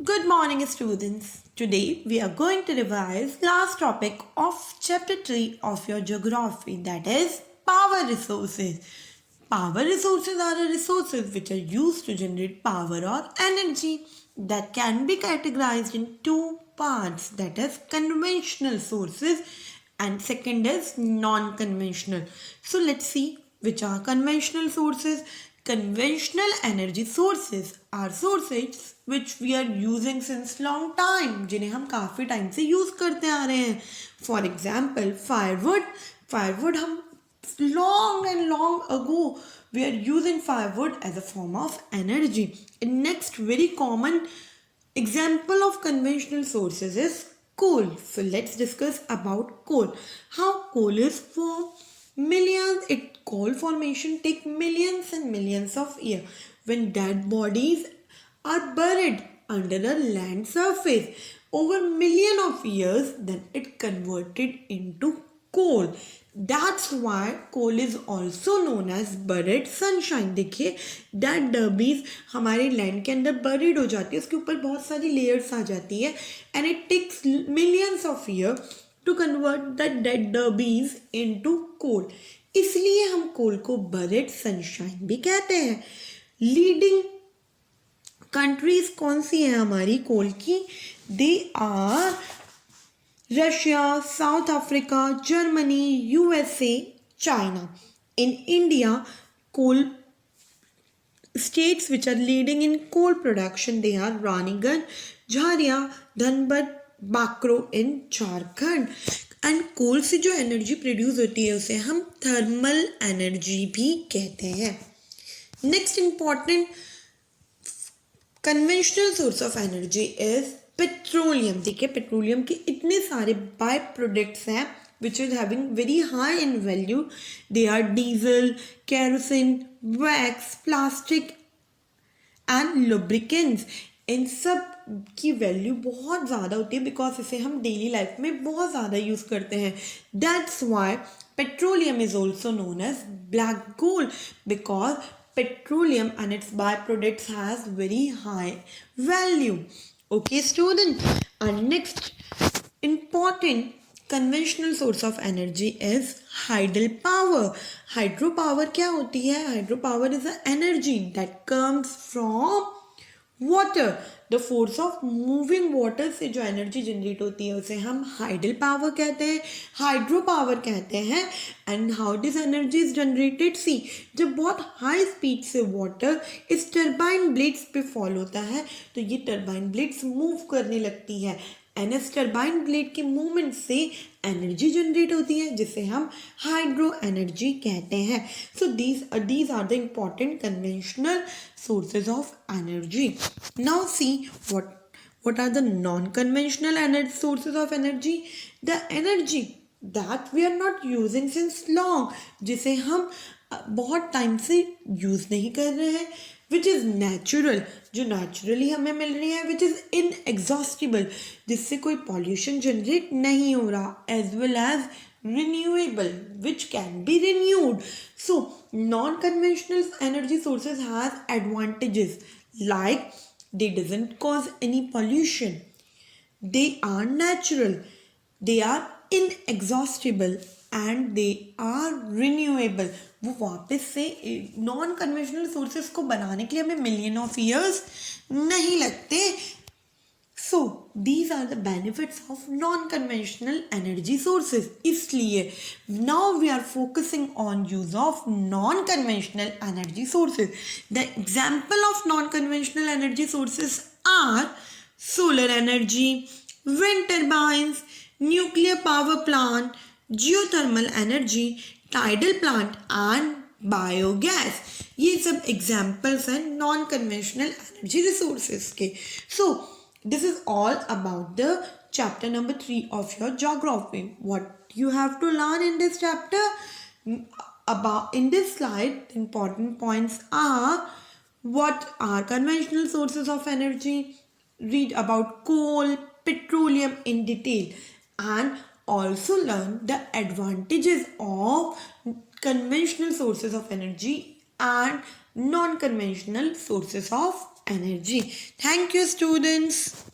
Good morning, students. Today we are going to revise last topic of chapter 3 of your geography, that is power resources. Power resources are the resources which are used to generate power or energy that can be categorized in two parts, that is conventional sources and second is non-conventional. So let's see which are conventional sources. Conventional energy sources are sources which we are using since long time, जिन्हें हम काफ़ी time से use करते आ रहे हैं. For example firewood हम long ago we are using firewood as a form of energy. And next very common example of conventional sources is coal. So let's discuss about coal. How coal is formed. Coal formation take millions and millions of years when dead bodies are buried under the land surface. Over million of years, then it converted into coal. That's why coal is also known as buried sunshine. देखिए dead derbies हमारे land के अंदर buried हो जाती है, उसके ऊपर बहुत सारी लेयर्स आ जाती है and it takes millions of year to convert the dead debris into coal. इसलिए हम कोल को बरीड सनशाइन भी कहते हैं. लीडिंग कंट्रीज कौन सी है हमारी कोल की? They are Russia, South Africa, Germany, USA, China. In India, coal states which are leading in coal production, they are Raniganj, Jharia, Dhanbad, Bakro in Jharkhand. And coal से जो energy produce होती है उसे हम thermal energy भी कहते हैं. Next important conventional source of energy is petroleum. देखिए पेट्रोलियम के इतने सारे बाय प्रोडक्ट्स हैं which is having very high in value. They are diesel, kerosene, wax, plastic and lubricants. इन सब की वैल्यू बहुत ज़्यादा होती है बिकॉज इसे हम डेली लाइफ में बहुत ज़्यादा यूज़ करते हैं. That's why petroleum is also known as black gold because petroleum and its byproducts has very high value. Okay student, our next important conventional source of energy is hydropower. Hydropower क्या होती है? Hydropower is an energy that comes from water. The force of moving water से जो energy generate होती है उसे हम hydel power कहते हैं, हाइड्रो पावर कहते हैं. And how this energy is generated? See, जब बहुत हाई स्पीड से वाटर इस टरबाइन ब्लेड्स पे फॉल होता है तो ये टरबाइन ब्लेड्स मूव करने लगती है एंड इस टरबाइन ब्लेड के मूवमेंट से एनर्जी जनरेट होती है जिसे हम हाइड्रो एनर्जी कहते हैं. सो these are the important conventional sources of energy. Now see what are the non-conventional energy sources of energy. The energy that we are not using since long, जिसे हम बहुत time से यूज़ नहीं कर रहे हैं, विच इज़ नेचुरल, जो naturally हमें मिल रही है, विच इज़ इनएग्जॉस्टिबल, जिससे कोई पॉल्यूशन जनरेट नहीं हो रहा, as well as renewable which can be renewed. So non-conventional energy sources has advantages like they doesn't cause any pollution, they are natural, they are inexhaustible and they are renewable. वो वापस से non conventional sources को बनाने के लिए हमें million of years नहीं लगते. So these are the benefits of non conventional energy sources. इसलिए now we are focusing on use of non conventional energy sources. The example of non conventional energy sources are solar energy, wind turbines, nuclear power plant, geothermal energy, tidal plant and biogas. ये सब examples हैं non conventional energy resources के. So this is all about the chapter number 3 of your geography. What you have to learn in this chapter about in this slide, important points are what are conventional sources of energy, read about coal, petroleum in detail and also learn the advantages of conventional sources of energy and non-conventional sources of energy. Thank you, students.